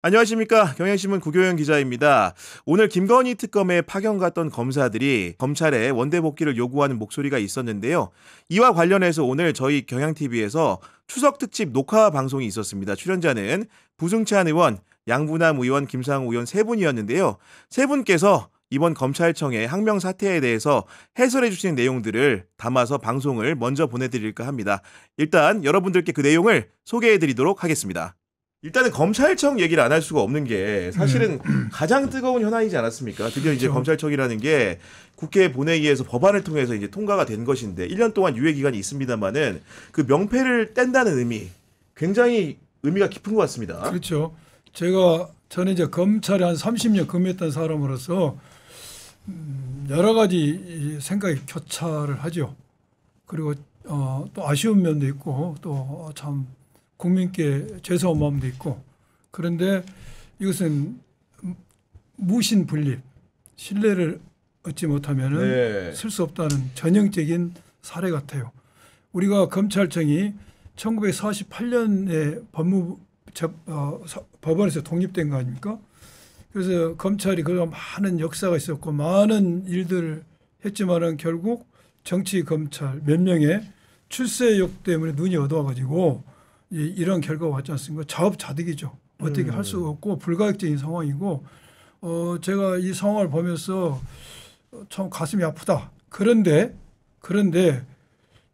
안녕하십니까. 경향신문 구교영 기자입니다. 오늘 김건희 특검에 파견 갔던 검사들이 검찰에 원대 복귀를 요구하는 목소리가 있었는데요. 이와 관련해서 오늘 저희 경향TV에서 추석 특집 녹화 방송이 있었습니다. 출연자는 부승찬 의원, 양부남 의원, 김상우 의원 세 분이었는데요. 세 분께서 이번 검찰청의 항명 사태에 대해서 해설해 주시는 내용들을 담아서 방송을 먼저 보내드릴까 합니다. 일단 여러분들께 그 내용을 소개해 드리도록 하겠습니다. 일단은 검찰청 얘기를 안 할 수가 없는 게 사실은 가장 뜨거운 현안이지 않았습니까? 드디어 이제 그렇죠. 검찰청이라는 게 국회 본회의에서 법안을 통해서 이제 통과가 된 것인데 1년 동안 유예 기간이 있습니다만은 그 명패를 뗀다는 의미 굉장히 의미가 깊은 것 같습니다. 그렇죠. 저는 이제 검찰에 한 30년 근무했던 사람으로서 여러 가지 생각이 교차를 하죠. 그리고 또 아쉬운 면도 있고 또 참 국민께 죄송한 마음도 있고, 그런데 이것은 무신분립, 신뢰를 얻지 못하면은 쓸 수 없다는 전형적인 사례 같아요. 우리가 검찰청이 1948년에 법원에서 독립된 거 아닙니까? 그래서 검찰이 그동안 많은 역사가 있었고 많은 일들을 했지만은 결국 정치 검찰 몇 명의 출세욕 때문에 눈이 어두워가지고 이런 결과가 왔지 않습니까? 자업자득이죠. 어떻게 할 수 없고 불가역적인 상황이고, 제가 이 상황을 보면서 참 가슴이 아프다. 그런데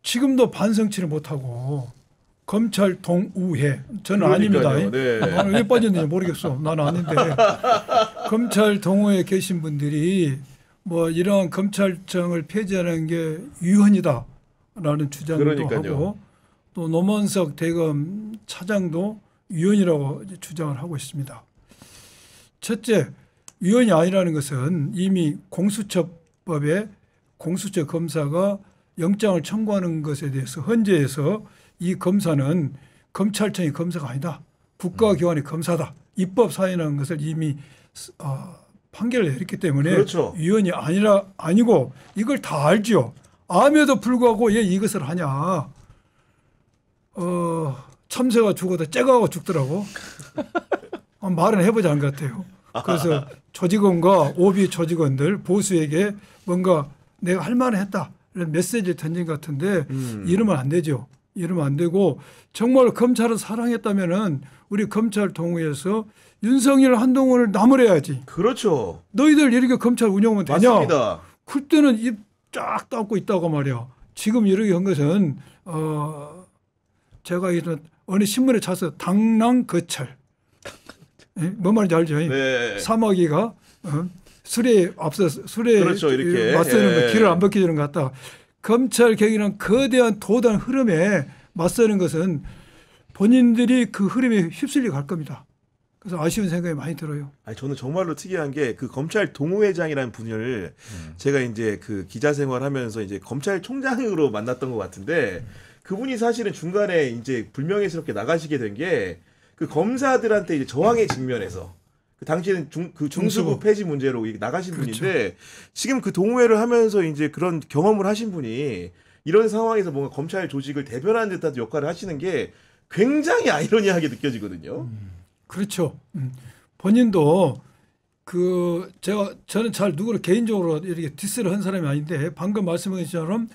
지금도 반성치를 못하고 검찰 동우회, 저는 아닙니다. 네. 나는 왜 빠졌는지 모르겠어. 나는 아닌데 검찰 동우회에 계신 분들이 뭐 이러한 검찰청을 폐지하는 게 위헌이다라는 주장도 그러니까요. 하고, 또 노만석 대검 차장도 위헌이라고 주장을 하고 있습니다. 첫째, 위헌이 아니라는 것은 이미 공수처법에 공수처 검사가 영장을 청구하는 것에 대해서 헌재에서 이 검사는 검찰청의 검사가 아니다, 국가기관의 검사다, 입법 사유라는 것을 이미 판결을 내렸기 때문에 그렇죠. 위헌이 아니고 이걸 다 알죠. 암에도 불구하고 왜 이것을 하냐. 참새가 죽어도 째가고 죽더라고. 말은 해보지 않은 것 같아요. 그래서 조직원과 오비 조직원들 보수에게 뭔가 내가 할 말을 했다 이런 메시지를 던진 것 같은데 이러면 안 되죠. 이러면 안 되고, 정말 검찰을 사랑했다면은 우리 검찰 동호회에서 윤석열 한동훈을 나무래야지. 그렇죠. 너희들 이렇게 검찰 운영하면 되냐? 맞습니다. 그때는 입 쫙 닫고 있다고 말이야. 지금 이렇게 한 것은 제가 이런 어느 신문에 찾아서 당랑거철, 뭔 말인지 알죠? 네. 사마귀가 술에 그렇죠, 이렇게. 맞서는 거, 길을 안 벗겨주는 것 같다. 검찰 개혁이란 거대한 도단 흐름에 맞서는 것은 본인들이 그 흐름에 휩쓸려 갈 겁니다. 그래서 아쉬운 생각이 많이 들어요. 아니, 저는 정말로 특이한 게 그 검찰 동호회장이라는 분을 제가 이제 그 기자 생활하면서 이제 검찰총장으로 만났던 것 같은데, 그분이 사실은 중간에 이제 불명예스럽게 나가시게 된 게 그 검사들한테 이제 저항의 직면에서 그 당시에는 중수부 폐지 문제로 나가신 그렇죠. 분인데, 지금 그 동호회를 하면서 이제 그런 경험을 하신 분이 이런 상황에서 뭔가 검찰 조직을 대변하는 듯한 역할을 하시는 게 굉장히 아이러니하게 느껴지거든요. 그렇죠. 본인도 저는 잘 누구를 개인적으로 이렇게 디스를 한 사람이 아닌데, 방금 말씀하신 것처럼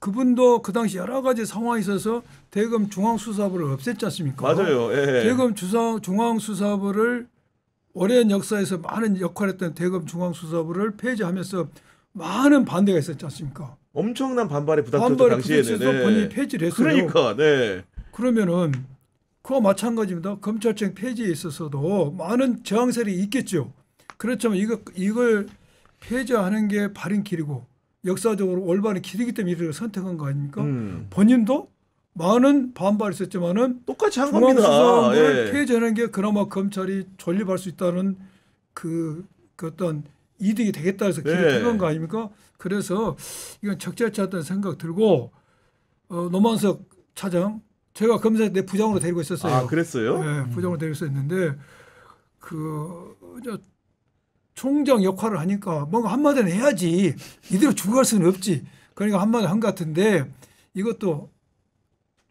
그분도 그 당시 여러 가지 상황이 있어서 대검 중앙수사부를 없앴지 않습니까? 맞아요. 예. 대검 중앙수사부를 오랜 역사에서 많은 역할을 했던 대검 중앙수사부를 폐지하면서 많은 반대가 있었지 않습니까? 엄청난 반발에 부닥쳤던 반발에 당시에는. 부딪혀서 본인이 폐지를 했어요. 그러니까, 네. 그러면은 그와 마찬가지입니다. 검찰청 폐지에 있어서도 많은 저항 세력이 있겠죠. 그렇지만 이걸 폐지하는 게 바른 길이고 역사적으로 올바른 길이기 때문에 이를 선택한 거 아닙니까? 본인도 많은 반발이 있었지만은 똑같이 한 겁니다. 중앙수사부를 예. 폐지하는 게 그나마 검찰이 존립할 수 있다는 그 어떤 이득이 되겠다 해서 길을 택한 거 아닙니까? 그래서 이건 적절치 않다는 생각 들고, 노만석 차장, 제가 검사 때 부장으로 데리고 있었어요. 아, 그랬어요? 네, 부장으로 데리고 있었는데 총장 역할을 하니까 뭔가 한마디는 해야지. 이대로 죽어갈 수는 없지. 그러니까 한마디 한 것 같은데, 이것도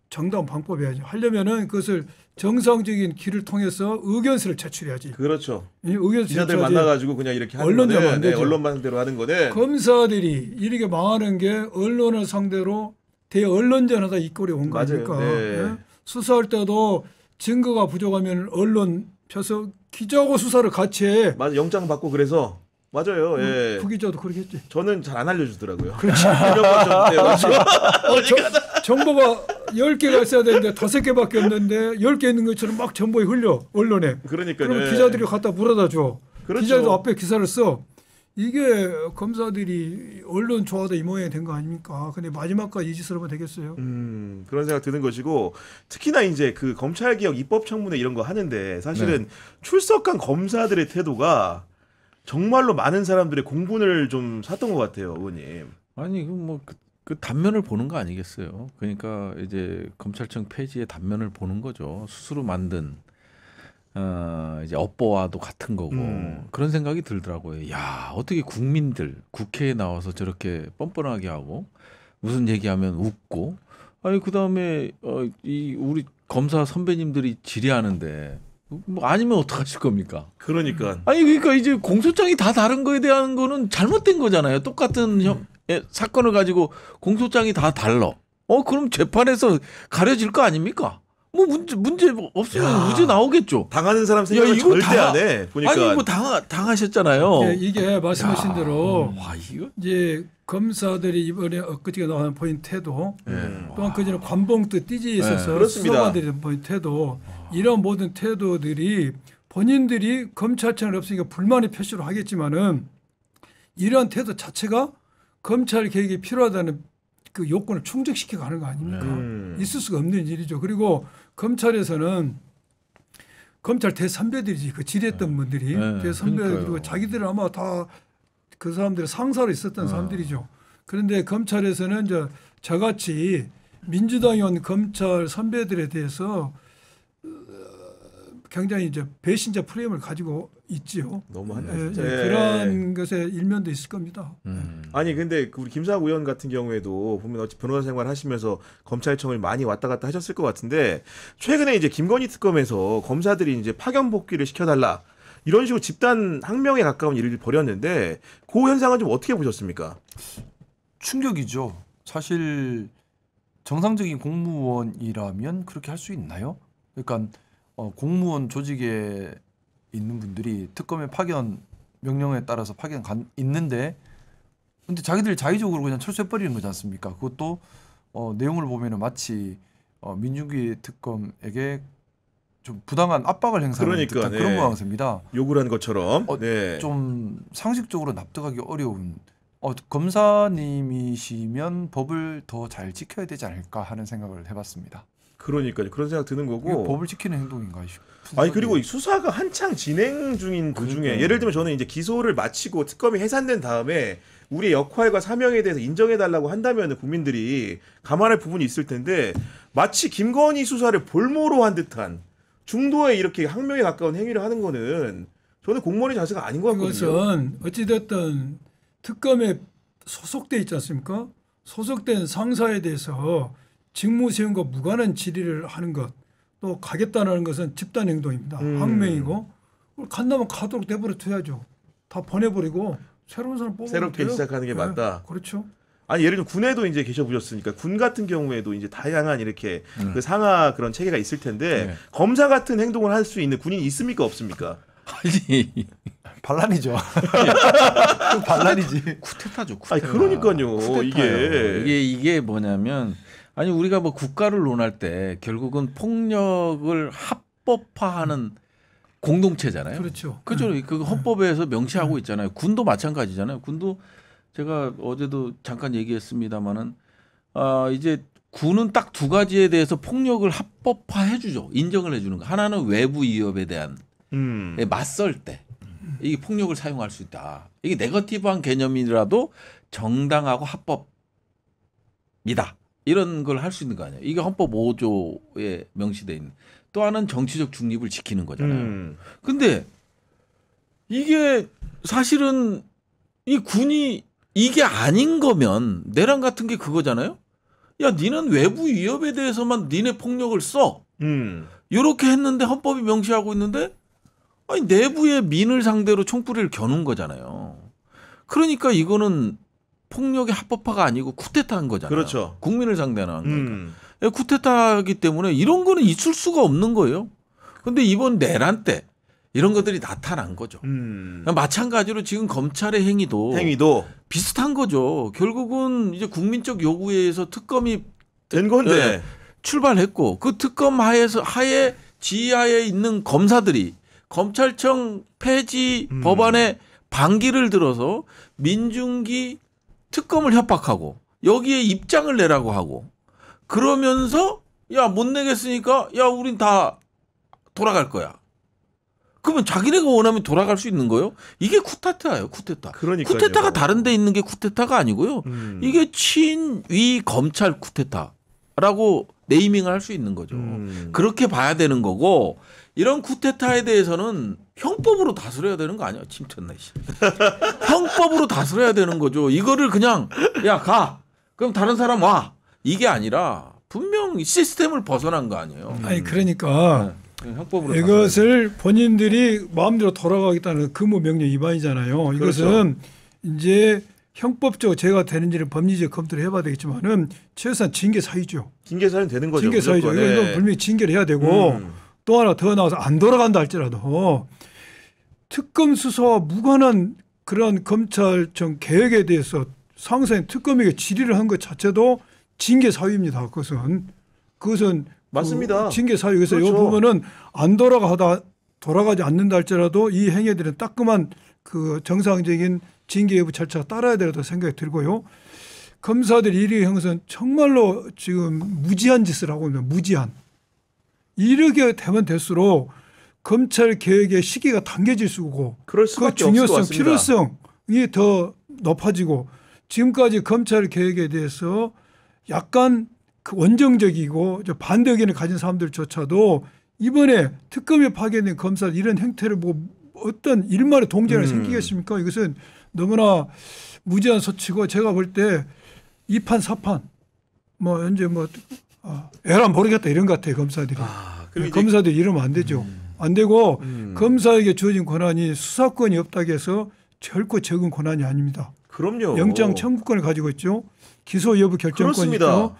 정당 방법이야죠. 하려면은 그것을 정상적인 길을 통해서 의견서를 제출해야지. 그렇죠. 이 의견서 기자들 제출하지. 만나가지고 그냥 이렇게 하는 언론대로 거는 안 되죠. 언론만대로 하는 거는 검사들이 이렇게 망하는 게 언론을 상대로 대언론전하다 이 꼴이 온 거 맞아요. 아닙니까? 네. 예? 수사할 때도 증거가 부족하면 언론 펴서 기자하고 수사를 같이 해. 맞아 영장 받고 그래서 맞아요. 예. 부기자도 그러겠지. 저는 잘 안 알려주더라고요. 그렇지. 김영삼 정보가 10개가 있어야 되는데 5개밖에 없는데 10개 있는 것처럼 막 정보에 흘려 언론에. 그러니까요. 그럼 기자들이 갖다 물어다 줘. 그렇죠. 기자도 앞에 기사를 써. 이게 검사들이 언론 좋아하다 이 모양이 된 거 아닙니까? 근데 마지막까지 이 짓을 하면 되겠어요? 그런 생각 드는 것이고 특히나 이제 그 검찰개혁 입법청문회 이런 거 하는데 사실은 출석한 검사들의 태도가 정말로 많은 사람들의 공분을 좀 샀던 것 같아요, 의원님. 아니 그 단면을 보는 거 아니겠어요? 그러니까 이제 검찰청 폐지의 단면을 보는 거죠. 스스로 만든 이제 업보와도 같은 거고 그런 생각이 들더라고요. 야 어떻게 국민들 국회에 나와서 저렇게 뻔뻔하게 하고 무슨 얘기하면 웃고 아니 그 다음에 이 우리 검사 선배님들이 질의하는데 뭐 아니면 어떡하실 겁니까? 그러니까. 아니 그러니까 이제 공소장이 다 다른 거에 대한 거는 잘못된 거잖아요. 똑같은 사건을 가지고 공소장이 다 달라. 그럼 재판에서 가려질 거 아닙니까? 뭐 문제 없으면 무죄 나오겠죠. 당하는 사람 생각은 이거 절대 안 해. 보니까. 아니 뭐 당하셨잖아요. 이게 말씀하신 대로 와 이거 이제 검사들이 이번에 엊그제 나오는 포인트도 또한 그전에 관봉도 띠지에 있어서 그렇습니다. 수사관들이 포인트도 이런 모든 태도들이 본인들이 검찰청을 없으니까 불만의 표시로 하겠지만은 이러한 태도 자체가 검찰 개혁이 필요하다는 그 요건을 충족시켜 가는 거 아닙니까? 있을 수가 없는 일이죠. 그리고 검찰에서는 검찰 대선배들이지 그 지냈던 분들이 대선배 그리고 자기들은 아마 다 그 사람들의 상사로 있었던 사람들이죠. 그런데 검찰에서는 이제 저같이 민주당이 온 검찰 선배들에 대해서 굉장히 이제 배신자 프레임을 가지고 있지요. 너무하네. 그런 것에 일면도 있을 겁니다. 아니 근데 우리 김상욱 의원 같은 경우에도 보면 어찌 변호사 생활 하시면서 검찰청을 많이 왔다 갔다 하셨을 것 같은데 최근에 이제 김건희 특검에서 검사들이 이제 파견 복귀를 시켜달라 이런 식으로 집단 항명에 가까운 일을 벌였는데 그 현상은 좀 어떻게 보셨습니까? 충격이죠. 사실 정상적인 공무원이라면 그렇게 할 수 있나요? 그러니까 공무원 조직에 있는 분들이 특검의 파견 명령에 따라서 파견 있는데 근데 자기들 자의적으로 그냥 철수해 버리는 거지 않습니까? 그것도 내용을 보면은 마치 민중기 특검에게 좀 부당한 압박을 행사하는 듯한 그런 모양새입니다. 욕을 한 것처럼. 좀 상식적으로 납득하기 어려운 검사님이시면 법을 더 잘 지켜야 되지 않을까 하는 생각을 해봤습니다. 그러니까요. 그런 생각 드는 거고. 법을 지키는 행동인가 싶어요. 아니 그리고 이 수사가 한창 진행 중인 도중에 예를 들면 저는 이제 기소를 마치고 특검이 해산된 다음에 우리의 역할과 사명에 대해서 인정해달라고 한다면 국민들이 감안할 부분이 있을 텐데 마치 김건희 수사를 볼모로 한 듯한 중도에 이렇게 항명에 가까운 행위를 하는 거는 저는 공무원의 자세가 아닌 것 같거든요. 그것은 어찌됐든 특검에 소속돼 있지 않습니까? 소속된 상사에 대해서 직무 수행과 무관한 질의를 하는 것, 또 가겠다는 것은 집단 행동입니다. 항명이고 간다면 가도록 내버려 둬야죠. 다 보내버리고 새로운 사람 뽑으면 새롭게 돼요. 시작하는 게 맞다. 그렇죠. 아니 예를 들면 군에도 이제 계셔보셨으니까 군 같은 경우에도 이제 다양한 이렇게 그 상하 그런 체계가 있을 텐데 검사 같은 행동을 할 수 있는 군인이 있습니까 없습니까? 아니 반란이죠. 반란이지. 쿠데타죠. 아니 그러니까요. 이게 뭐냐면 아니 우리가 뭐 국가를 논할 때 결국은 폭력을 합법화하는 공동체잖아요. 그렇죠. 그죠. 그 헌법에서 명시하고 있잖아요. 군도 마찬가지잖아요. 군도 제가 어제도 잠깐 얘기했습니다마는 이제 군은 딱 두 가지에 대해서 폭력을 합법화해 주죠. 인정을 해 주는 거. 하나는 외부 위협에 대한 맞설 때 이게 폭력을 사용할 수 있다. 이게 네거티브한 개념이라도 정당하고 합법이다. 이런 걸 할 수 있는 거 아니에요. 이게 헌법 5조에 명시돼 있는. 또 하나는 정치적 중립을 지키는 거잖아요. 근데 이게 사실은 이 군이 이게 아닌 거면 내란 같은 게 그거잖아요. 야 니는 외부 위협에 대해서만 니네 폭력을 써. 이렇게 했는데 헌법이 명시하고 있는데 아니 내부의 민을 상대로 총뿌리를 겨눈 거잖아요. 그러니까 이거는 폭력의 합법화가 아니고 쿠데타한 거잖아요. 그렇죠. 국민을 상대로 한 거니까. 쿠데타이기 때문에 이런 거는 있을 수가 없는 거예요. 근데 이번 내란 때 이런 것들이 나타난 거죠. 마찬가지로 지금 검찰의 행위도 비슷한 거죠. 결국은 이제 국민적 요구에 의해서 특검이 된 건데 출발했고 그 특검 하에 지하에 있는 검사들이 검찰청 폐지 법안에 반기를 들어서 민중기 특검을 협박하고 여기에 입장을 내라고 하고 그러면서 야 못 내겠으니까 야 우린 다 돌아갈 거야. 그러면 자기네가 원하면 돌아갈 수 있는 거예요? 이게 쿠데타예요. 쿠데타. 그러니까요. 쿠데타가 다른 데 있는 게 쿠데타가 아니고요. 이게 친위 검찰 쿠데타라고 네이밍을 할 수 있는 거죠. 그렇게 봐야 되는 거고 이런 쿠데타에 대해서는 형법으로 다스려야 되는 거 아니야? 침쳤네. 형법으로 다스려야 되는 거죠. 이거를 그냥 야 가. 그럼 다른 사람 와. 이게 아니라 분명 시스템을 벗어난 거 아니에요. 아니 그러니까 형법으로 이것을 본인들이 마음대로 돌아가겠다는 근무명령 위반이잖아요. 이것은 이제 형법적으로 제가 되는지를 법리적 검토를 해봐야 되겠지만은 최소한 징계 사유죠. 징계 사유는 되는 거죠. 징계 사유죠. 무조건. 이건 분명히 징계를 해야 되고 또 하나 더 나와서 안 돌아간다 할지라도 특검 수사와 무관한 그런 검찰청 개혁에 대해서 상사인 특검에게 질의를 한 것 자체도 징계 사유입니다. 그것은 맞습니다. 그 징계 사유. 그래서 그렇죠. 이 부분은 안 돌아가지 않는다 할지라도 이 행위들은 따끔한 그 정상적인 징계 여부 절차가 따라야 되라고 생각이 들고요. 검사들이 이리 형성 정말로 지금 무지한 짓을 하고 있는 무지한. 이렇게 되면 될수록 검찰 개혁의 시기가 당겨질수고 그럴 그 수밖에 없을 것 중요성, 같습니다. 필요성이 더 높아지고 지금까지 검찰 개혁에 대해서 약간 그 원정적이고 반대 의견을 가진 사람들조차도 이번에 특검에 파견된 검사 이런 행태를 보고 어떤 일말의 동정이 생기겠습니까? 이것은 너무나 무지한 소치고 제가 볼 때 2판 4판 뭐 현재 뭐 에라 모르겠다 이런 것 같아요. 검사들이. 그리고 이제 검사들이 이러면 안 되죠. 안 되고 검사에게 주어진 권한이 수사권이 없다고 해서 결코 적은 권한이 아닙니다. 그럼요. 영장 청구권을 가지고 있죠. 기소 여부 결정권이 그렇습니다. 있죠.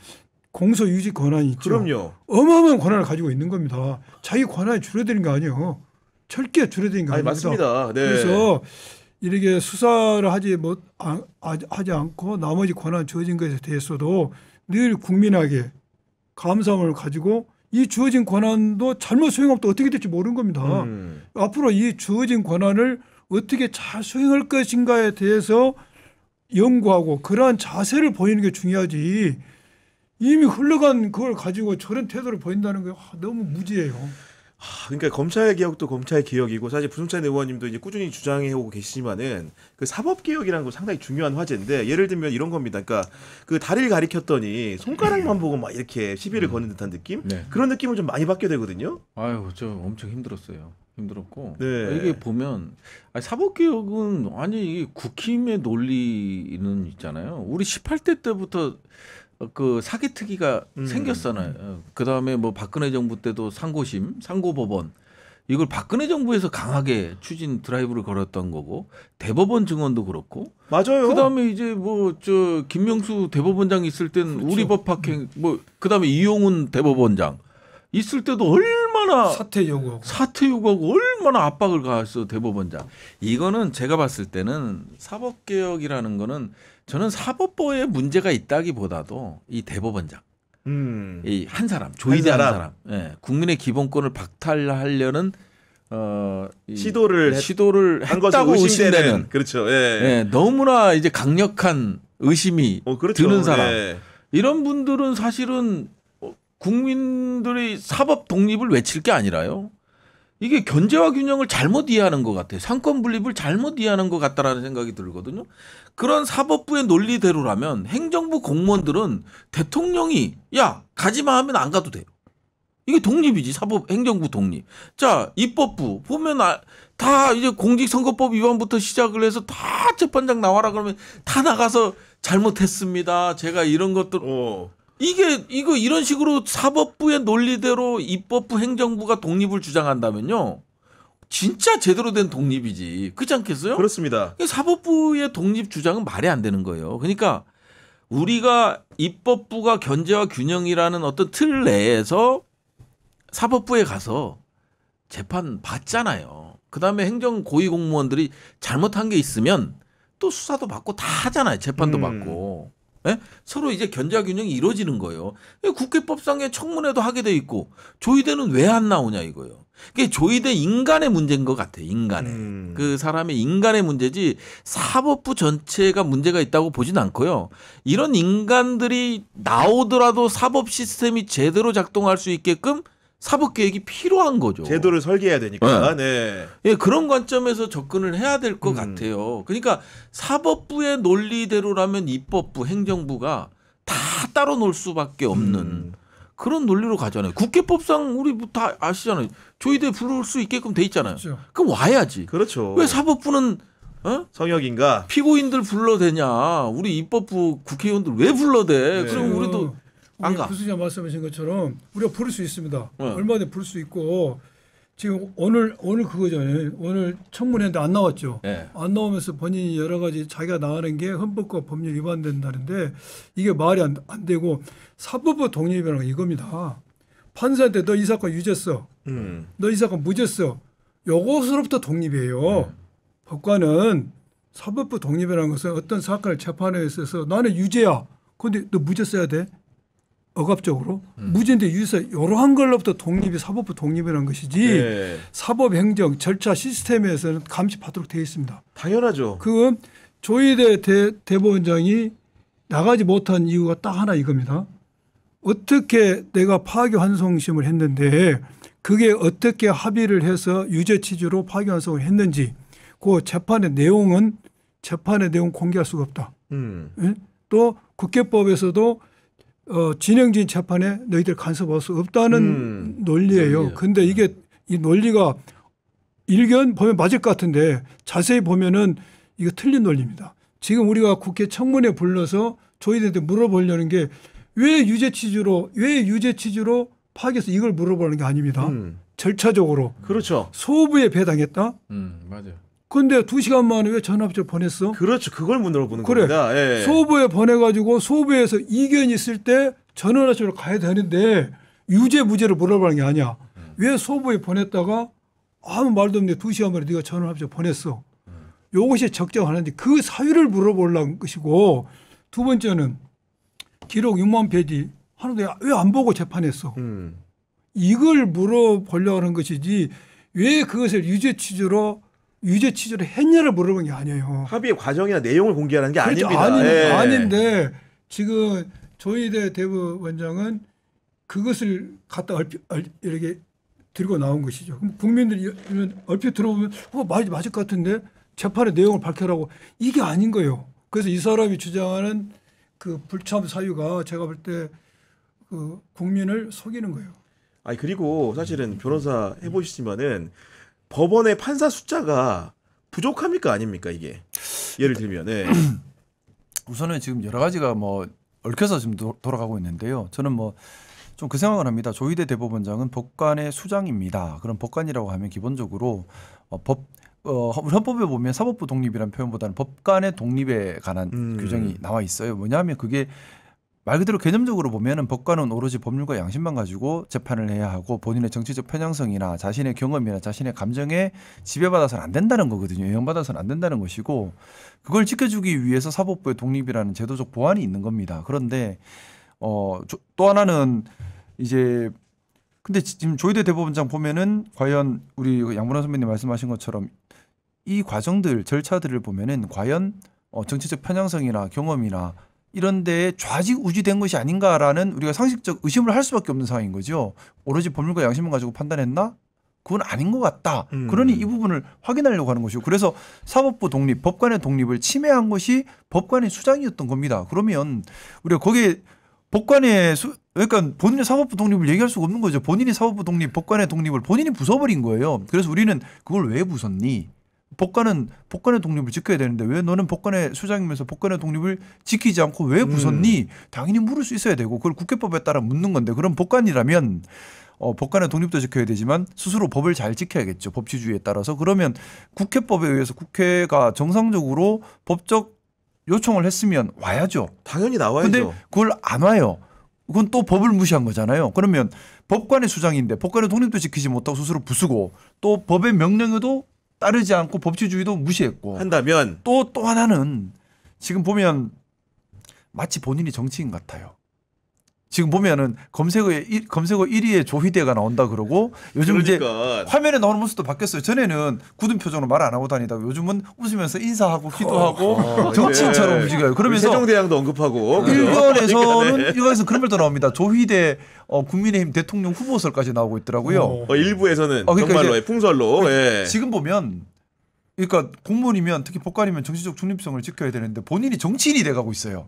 공소 유지 권한이 있죠. 그럼요. 어마어마한 권한을 가지고 있는 겁니다. 자기 권한이 줄어드는 거 아니에요. 철저히 줄어드는 거 아니, 아닙니다. 맞습니다. 네. 그래서 이렇게 수사를 하지 않고 나머지 권한 주어진 것에 대해서도 늘 국민에게 감사함을 가지고 이 주어진 권한도 잘못 수행하면 또 어떻게 될지 모르는 겁니다. 앞으로 이 주어진 권한을 어떻게 잘 수행할 것인가에 대해서 연구하고 그러한 자세를 보이는 게 중요하지 이미 흘러간 그걸 가지고 저런 태도를 보인다는 게 너무 무지해요. 그러니까 검찰 개혁도 검찰 개혁이고 사실 부승찬 의원님도 이제 꾸준히 주장해 오고 계시지만은 그 사법 개혁이라는 거 상당히 중요한 화제인데 예를 들면 이런 겁니다. 그러니까 그 다리를 가리켰더니 손가락만 보고 막 이렇게 시비를 거는 듯한 느낌? 네. 그런 느낌을 좀 많이 받게 되거든요. 아유, 저 엄청 힘들었어요. 힘들었고 네. 이게 보면 사법개혁은 아니 국힘의 논리는 있잖아요. 우리 18대 때부터 그 사기특위가 생겼잖아요. 그 다음에 뭐 박근혜 정부 때도 상고심, 상고법원 이걸 박근혜 정부에서 강하게 추진 드라이브를 걸었던 거고 대법원 증언도 그렇고. 맞아요. 그 다음에 이제 뭐 저 김명수 대법원장 있을 땐 그렇죠. 우리 법학행 뭐 그 다음에 이용훈 대법원장 있을 때도 얼마나 사퇴 요구하고. 사퇴 요구하고 얼마나 압박을 가했어 대법원장. 이거는 제가 봤을 때는 사법개혁이라는 거는 저는 사법부에 문제가 있다기보다도 이 대법원장, 이 한 사람 조이대한 사람, 예, 국민의 기본권을 박탈하려는 시도를 한 것을 했다고 의심되는 의심되는 그렇죠. 예. 예, 너무나 이제 강력한 의심이 그렇죠. 드는 사람. 예. 이런 분들은 사실은 국민들의 사법 독립을 외칠 게 아니라요. 이게 견제와 균형을 잘못 이해하는 것 같아요. 상권 분립을 잘못 이해하는 것 같다라는 생각이 들거든요. 그런 사법부의 논리대로라면 행정부 공무원들은 대통령이 야 가지마 하면 안 가도 돼요. 이게 독립이지. 사법 행정부 독립. 자 입법부 보면 다 이제 공직선거법 위반부터 시작을 해서 다 재판장 나와라 그러면 다 나가서 잘못했습니다. 제가 이런 것들 이거 이런 식으로 사법부의 논리대로 입법부 행정부가 독립을 주장한다면요. 진짜 제대로 된 독립이지. 그렇지 않겠어요? 그렇습니다. 사법부의 독립 주장은 말이 안 되는 거예요. 그러니까 우리가 입법부가 견제와 균형이라는 어떤 틀 내에서 사법부에 가서 재판 받잖아요. 그다음에 행정 고위 공무원들이 잘못한 게 있으면 또 수사도 받고 다 하잖아요. 재판도 받고. 예? 서로 이제 견제와 균형이 이루어지는 거예요. 국회법상에 청문회도 하게 돼 있고 조의대는 왜 안 나오냐 이거예요. 그게 조의대 인간의 문제인 것 같아요. 인간의. 그 사람의 인간의 문제지 사법부 전체가 문제가 있다고 보진 않고요. 이런 인간들이 나오더라도 사법 시스템이 제대로 작동할 수 있게끔 사법개혁이 필요한 거죠. 제도를 설계해야 되니까. 네. 예, 그런 관점에서 접근을 해야 될 것 같아요. 그러니까 사법부의 논리대로라면 입법부, 행정부가 다 따로 놀 수밖에 없는 그런 논리로 가잖아요. 국회법상 우리 다 아시잖아요. 조의대 부를 수 있게끔 돼 있잖아요. 그렇죠. 그럼 와야지. 그렇죠. 왜 사법부는 성역인가? 피고인들 불러대냐? 우리 입법부 국회의원들 왜 불러대? 네. 그럼 우리도 안 가. 부수장 말씀하신 것처럼 우리가 부를 수 있습니다. 네. 얼마든지 부를 수 있고 지금 오늘 그거잖아요. 오늘 청문회인데 안 나왔죠. 네. 안 나오면서 본인이 여러 가지 자기가 나가는 게 헌법과 법률 위반된다는데 이게 말이 안 되고 사법부 독립이라는 건 이겁니다. 판사한테 너 이 사건 유죄써, 너 이 사건 무죄써. 요것으로부터 독립이에요. 법관은 사법부 독립이라는 것은 어떤 사건을 재판에 있어서 나는 유죄야. 그런데 너 무죄 써야 돼. 억압적으로 무죄인데 유죄 이러한 걸로부터 독립이 사법부 독립이라는 것이지 네. 사법 행정 절차 시스템에서는 감시받도록 되어 있습니다. 당연하죠. 그 조의대 대법원장이 나가지 못한 이유가 딱 하나 이겁니다. 어떻게 내가 파기환송심을 했는데 그게 어떻게 합의를 해서 유죄 취지로 파기환송을 했는지 그 재판의 내용 공개할 수가 없다. 예? 또 국회법에서도 진행진 재판에 너희들 간섭할 수 없다는 논리예요. 근데 이게 이 논리가 일견 보면 맞을 것 같은데 자세히 보면은 이거 틀린 논리입니다. 지금 우리가 국회 청문회 불러서 조의대한테 물어보려는 게 왜 유죄 취지로 파기해서 이걸 물어보는 게 아닙니다. 절차적으로. 그렇죠. 소부에 배당했다. 맞아요. 그런데 2시간 만에 왜 전화합의를 보냈어? 그렇죠. 그걸 물어보는 그래. 겁니다. 예. 소부에 보내가지고 소부에서 이견이 있을 때 전원합의로 가야 되는데 유죄 무죄를 물어보는 게 아니야. 왜 소부에 보냈다가 아무 말도 없는데 2시간 만에 네가 전원합의로 보냈어. 이것이 적정하는데 그 사유를 물어보려는 것이고 두 번째는 기록 6만 페이지 하는데 왜 안 보고 재판했어? 이걸 물어보려고 하는 것이지 왜 그것을 유죄 취지로 했냐를 물어본 게 아니에요. 합의의 과정이나 내용을 공개하는 게 그렇죠. 아닙니다. 아닌데 지금 조의대 대법원장은 그것을 갖다 이렇게 들고 나온 것이죠. 그럼 국민들이 얼핏 들어보면 맞을 것 같은데 재판의 내용을 밝혀라고 이게 아닌 거예요. 그래서 이 사람이 주장하는 그 불참 사유가 제가 볼 때 그 국민을 속이는 거예요. 아니 그리고 사실은 변호사 해보시지만은 법원의 판사 숫자가 부족합니까 아닙니까 이게 예를 들면 우선은 지금 여러 가지가 뭐 얽혀서 지금 돌아가고 있는데요. 저는 뭐 좀 그 생각을 합니다. 조의대 대법원장은 법관의 수장입니다. 그럼 법관이라고 하면 기본적으로 우리 헌법에 보면 사법부 독립이라는 표현보다는 법관의 독립에 관한 규정이 나와 있어요. 뭐냐면 그게 말 그대로 개념적으로 보면은 법관은 오로지 법률과 양심만 가지고 재판을 해야 하고 본인의 정치적 편향성이나 자신의 경험이나 자신의 감정에 지배받아서는 안 된다는 거거든요. 영향받아서는 안 된다는 것이고 그걸 지켜주기 위해서 사법부의 독립이라는 제도적 보완이 있는 겁니다. 그런데 또 하나는 이제 근데 지금 조의대 대법원장 보면은 과연 우리 양문환 선배님 말씀하신 것처럼 이 과정들 절차들을 보면은 과연 정치적 편향성이나 경험이나 이런 데에 좌지우지된 것이 아닌가라는 우리가 상식적 의심을 할 수밖에 없는 상황인 거죠. 오로지 법률과 양심을 가지고 판단했나? 그건 아닌 것 같다. 그러니 이 부분을 확인하려고 하는 것이고 그래서 사법부 독립, 법관의 독립을 침해한 것이 법관의 수장이었던 겁니다. 그러면 우리가 거기에 그러니까 본인의 사법부 독립을 얘기할 수가 없는 거죠. 본인이 사법부 독립, 법관의 독립을 본인이 부숴버린 거예요. 그래서 우리는 그걸 왜 부쉈니? 법관의 독립을 지켜야 되는데 왜 너는 법관의 수장이면서 법관의 독립을 지키지 않고 왜 부쉈니? 당연히 물을 수 있어야 되고 그걸 국회법에 따라 묻는 건데 그럼 법관이라면 법관의 독립도 지켜야 되지만 스스로 법을 잘 지켜야겠죠. 법치주의에 따라서. 그러면 국회법에 의해서 국회가 정상적으로 법적 요청을 했으면 와야죠. 당연히 나와야죠. 근데 그걸 안 와요. 그건 또 법을 무시한 거잖아요. 그러면 법관의 수장인데 법관의 독립도 지키지 못하고 스스로 부수고 또 법의 명령에도 따르지 않고 법치주의도 무시했고 한다면 또 하나는 지금 보면 마치 본인이 정치인 같아요. 지금 보면은 검색어 1위에 조희대가 나온다 그러고 요즘 이제 그러니까 화면에 나오는 모습도 바뀌었어요. 전에는 굳은 표정으로 말 안 하고 다니다가 요즘은 웃으면서 인사하고 기도하고 정치인처럼 네. 움직여요. 그러면서 세종대왕도 언급하고 일각에서 그런 말도 나옵니다. 조희대 국민의힘 대통령 후보설까지 나오고 있더라고요. 일부에서는 그러니까 정말로의 풍설로 예. 지금 보면 그러니까 공무원이면 특히 법관이면 정치적 중립성을 지켜야 되는데 본인이 정치인이 돼가고 있어요.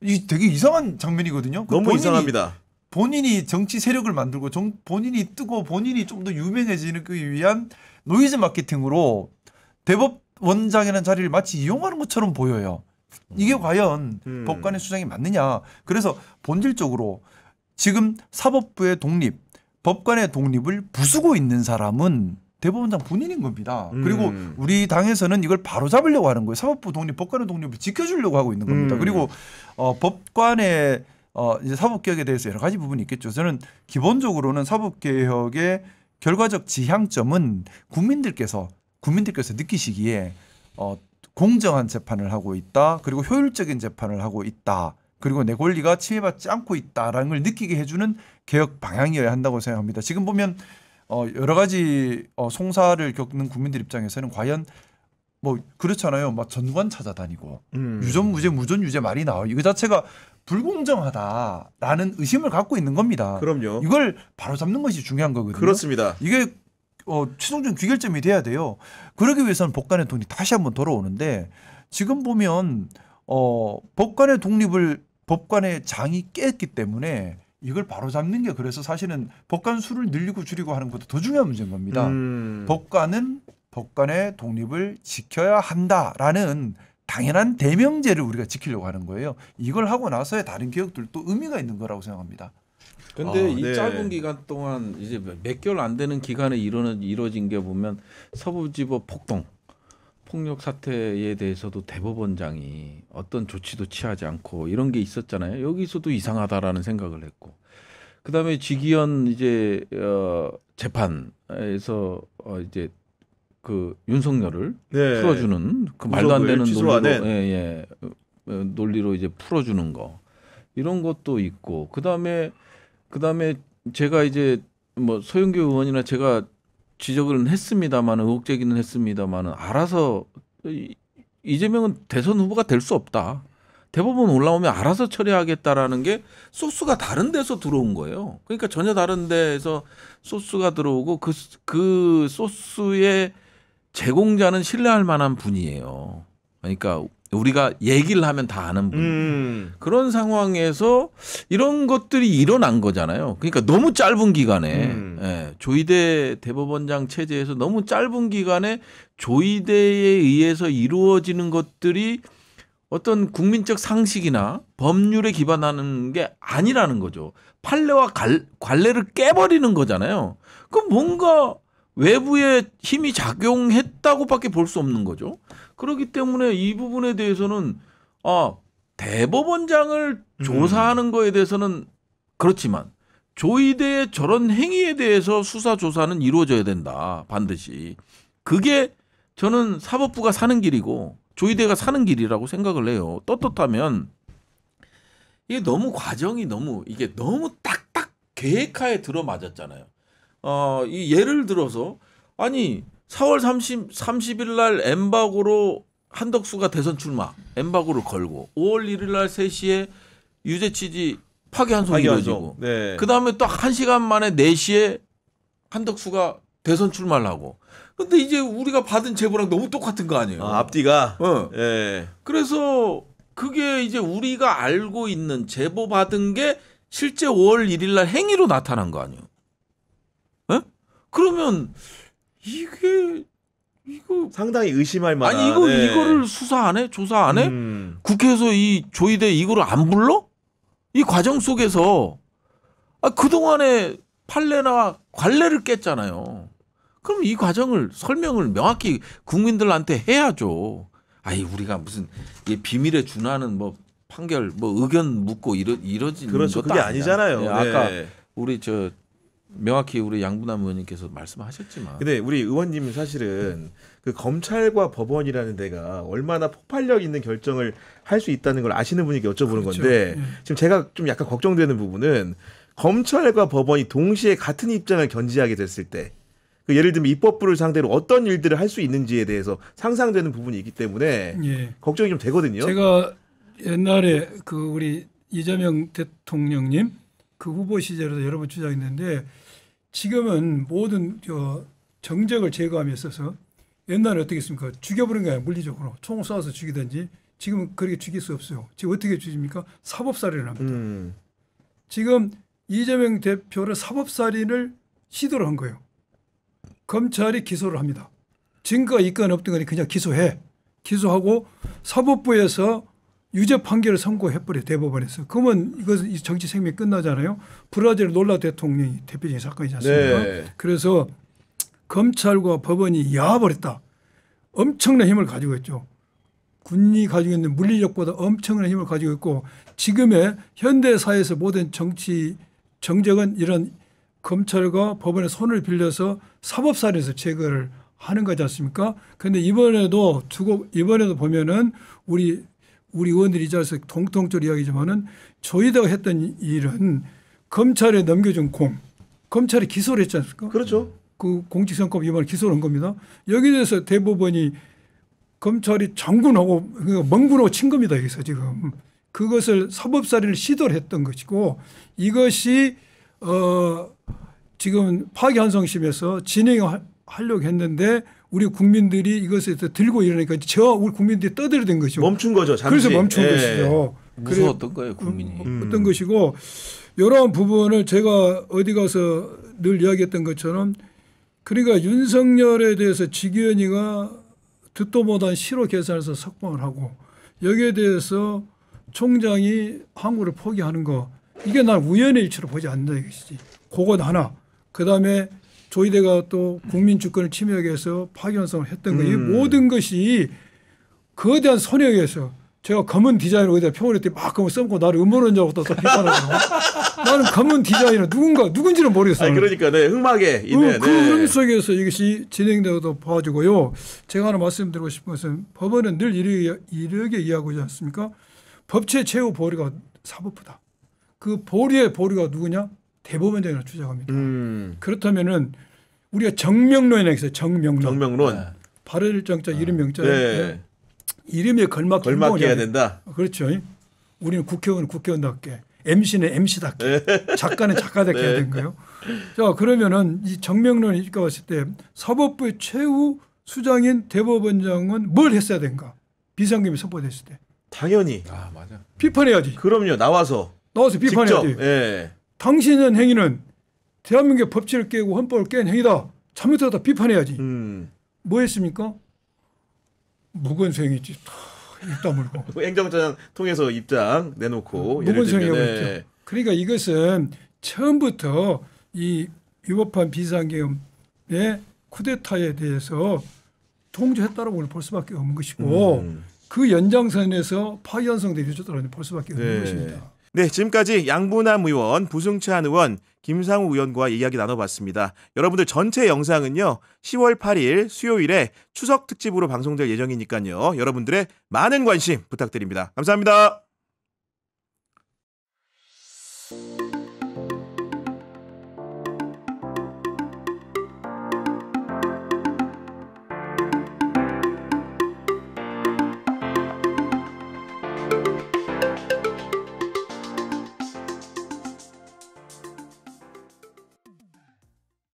이 되게 이상한 장면이거든요. 너무 이상합니다. 본인이 정치 세력을 만들고 본인이 뜨고 본인이 좀 더 유명해지기 위한 노이즈 마케팅으로 대법원장이라는 자리를 마치 이용하는 것처럼 보여요. 이게 과연 법관의 수장이 맞느냐. 그래서 본질적으로 지금 사법부의 독립, 법관의 독립을 부수고 있는 사람은 대법원장 본인인 겁니다. 그리고 우리 당에서는 이걸 바로잡으려고 하는 거예요. 사법부 독립, 법관의 독립을 지켜주려고 하고 있는 겁니다. 그리고 법관의 이제 사법개혁에 대해서 여러 가지 부분이 있겠죠. 저는 기본적으로는 사법개혁의 결과적 지향점은 국민들께서 느끼시기에 공정한 재판을 하고 있다. 그리고 효율적인 재판을 하고 있다. 그리고 내 권리가 침해받지 않고 있다라는 걸 느끼게 해주는 개혁 방향이어야 한다고 생각합니다. 지금 보면 여러 가지 송사를 겪는 국민들 입장에서는 과연 뭐 그렇잖아요. 막 전관 찾아다니고 유전무죄 무전유죄 말이 나와요. 이거 자체가 불공정하다라는 의심을 갖고 있는 겁니다. 그럼요. 이걸 바로잡는 것이 중요한 거거든요. 그렇습니다. 이게 최종적인 귀결점이 돼야 돼요. 그러기 위해서는 법관의 독립이 다시 한번 돌아오는데 지금 보면 법관의 독립을 법관의 장이 깼기 때문에 이걸 바로잡는 게 그래서 사실은 법관 수를 늘리고 줄이고 하는 것도 더 중요한 문제인 겁니다. 법관은 법관의 독립을 지켜야 한다라는 당연한 대명제를 우리가 지키려고 하는 거예요. 이걸 하고 나서야 다른 개혁들도 의미가 있는 거라고 생각합니다. 근데 이 네. 짧은 기간 동안 이제 몇 개월 안 되는 기간에 이루어진 게 보면 서부지법 폭력 사태에 대해서도 대법원장이 어떤 조치도 취하지 않고 이런 게 있었잖아요. 여기서도 이상하다라는 생각을 했고, 그다음에 지기현 이제 재판에서 이제 그 윤석열을 네. 풀어주는 그 말도 안 되는 취소하는. 논리로 이제 풀어주는 거 이런 것도 있고, 그다음에 제가 이제 뭐 소영교 의원이나 제가 지적을 했습니다만은 의혹 제기는 했습니다만은 알아서 이재명은 대선 후보가 될 수 없다. 대법원 올라오면 알아서 처리하겠다라는 게 소스가 다른 데서 들어온 거예요. 그러니까 전혀 다른 데에서 소스가 들어오고 그 소스의 제공자는 신뢰할 만한 분이에요. 그러니까 우리가 얘기를 하면 다 아는 분. 그런 상황에서 이런 것들이 일어난 거잖아요. 그러니까 너무 짧은 기간에 조희대 대법원장 체제에서 너무 짧은 기간에 조희대에 의해서 이루어지는 것들이 어떤 국민적 상식이나 법률에 기반하는 게 아니라는 거죠. 판례와 관례를 깨버리는 거잖아요. 그럼 뭔가 외부의 힘이 작용했다고밖에 볼 수 없는 거죠. 그렇기 때문에 이 부분에 대해서는 대법원장을 조사하는 거에 대해서는 그렇지만 조희대의 저런 행위에 대해서 수사 조사는 이루어져야 된다. 반드시. 그게 저는 사법부가 사는 길이고 조희대가 사는 길이라고 생각을 해요. 떳떳하면 이게 너무 과정이 이게 너무 딱딱 계획하에 들어맞았잖아요. 이 예를 들어서 아니 4월 30일 날 엠바고로 한덕수가 대선 출마 엠바고를 걸고 5월 1일 날 3시에 유죄 취지 파기환송이 이루어지고 네. 그다음에 또 1시간 만에 4시에 한덕수가 대선 출마를 하고, 근데 이제 우리가 받은 제보랑 너무 똑같은 거 아니에요. 앞뒤가. 네. 그래서 그게 이제 우리가 알고 있는 제보 받은 게 실제 5월 1일 날 행위로 나타난 거 아니에요. 네? 그러면 이게 이거 상당히 의심할 만한. 아니 이거 네. 이거를 수사 안 해? 조사 안 해? 국회에서 이 조희대 이거를 안 불러? 이 과정 속에서 그동안에 판례나 관례를 깼잖아요. 그럼 이 과정을 설명을 명확히 국민들한테 해야죠. 아니 우리가 무슨 비밀에 준하는 뭐 판결 뭐 의견 묻고 이러지 그렇죠. 것도 그게 아니잖아요. 아니잖아요. 예, 아까 네. 우리 명확히 우리 양분남 의원님께서 말씀하셨지만 근데 우리 의원님은 사실은 그 검찰과 법원이라는 데가 얼마나 폭발력 있는 결정을 할 수 있다는 걸 아시는 분에게 여쭤보는 그렇죠. 건데 예. 지금 제가 좀 약간 걱정되는 부분은 검찰과 법원이 동시에 같은 입장을 견지하게 됐을 때 그 예를 들면 입법부를 상대로 어떤 일들을 할 수 있는지에 대해서 상상되는 부분이 있기 때문에 예. 걱정이 좀 되거든요. 제가 옛날에 그 우리 이재명 대통령님 그 후보 시절에도 여러 번 주장했는데 지금은 모든 정적을 제거함에 있어서 옛날에 어떻게 했습니까? 죽여버린 거예요. 물리적으로. 총을 쏴서 죽이든지. 지금은 그렇게 죽일 수 없어요. 지금 어떻게 죽입니까? 사법살인을 합니다. 지금 이재명 대표를 사법살인을 시도를 한 거예요. 검찰이 기소를 합니다. 증거가 있건 없든 간에 그냥 기소해. 기소하고 사법부에서 유죄 판결을 선고해버려 대법원에서. 그러면 이것은 정치 생명이 끝나잖아요. 브라질 놀라 대통령이 대표적인 사건이지 않습니까? 네. 그래서 검찰과 법원이 야버렸다. 엄청난 힘을 가지고 있죠. 군이 가지고 있는 물리력보다 엄청난 힘을 가지고 있고 지금의 현대사회에서 모든 정치 정적은 이런 검찰과 법원의 손을 빌려서 사법살인에서 제거를 하는 거지 않습니까? 그런데 이번에도 보면은 우리 의원들이 이 자리에서 통통적으로 이야기지만은 조희대가 했던 일은 검찰에 넘겨준 검찰이 기소를 했지 않습니까? 그렇죠. 그 공직선거법 위반을 기소를 한 겁니다. 여기에 대해서 대법원이 검찰이 장군하고 멍군하고 친 겁니다. 여기서 지금. 그것을 사법살인을 시도를 했던 것이고 이것이 지금 파기환송심에서 진행하려고 했는데 우리 국민들이 이것에 대해서 들고 일어나니까 우리 국민들이 떠들어댄 것이죠. 멈춘 거죠. 잠시. 그래서 멈춘 예. 것이죠. 무서웠던 거예요 국민이. 어떤 것이고 이러한 부분을 제가 어디 가서 늘 이야기했던 것처럼 그러니까 윤석열에 대해서 지기현이가 듣도 못한 실효 계산에서 석방을 하고 여기에 대해서 총장이 항구를 포기하는 거 이게 난 우연의 일치로 보지 않는다 이것이지. 그것 하나. 그다음에 조희대가 또 국민 주권을 침해하기 위해서 파기환송을 했던 거. 이 모든 것이 거대한 손해에 의해서 제가 검은 디자인을 어디다 표현했더니 막 검은 써먹고 나를 음모론자고 또 비판하고 나는 검은 디자인은 누군지는 모르겠어요. 아니 그러니까 네, 흑막에 있는 그 흐름 속에서 이것이 진행되어도 봐주고요. 제가 하나 말씀드리고 싶은 것은 법원은 늘 이렇게 이해하고 있지 않습니까? 법치의 최후 보리가 사법부다. 그 보리의 보리가 누구냐? 대법원장이라고 주장합니다. 그렇다면은 우리가 정명론이라고 있어요. 정명론. 네. 발을 정자 이름 명자. 네. 이름에 걸맞게 해야 된다. 그렇죠. 우리는 국회의원은 국회의원답게 MC는 MC답게 작가는 작가답게 해야 되는 거예요. 자 그러면은 이 정명론이 봤을 때 사법부의 최후 수장인 대법원장은 뭘 했어야 되는가? 비상금이 선포됐을 때. 당연히. 아 맞아. 비판해야지. 그럼요. 나와서 비판해야지. 직접. 예. 당신은 행위는 대한민국의 법치를 깨고 헌법을 깬 행위다. 잘못하다 비판해야지. 뭐 했습니까? 무건수행이지. 입 다물고. 행정장 통해서 입장 내놓고 무건수행하고 예. 있죠. 그러니까 이것은 처음부터 이 위법한 비상계엄의 쿠데타에 대해서 통조했다라고 볼 수밖에 없는 것이고 그 연장선에서 파기환송들이 이루어졌다고 볼 수밖에 없는 것입니다. 네, 지금까지 양분남 의원, 부승찬 의원, 김상우 의원과 이야기 나눠봤습니다. 여러분들 전체 영상은요 10월 8일 수요일에 추석 특집으로 방송될 예정이니까요. 여러분들의 많은 관심 부탁드립니다. 감사합니다.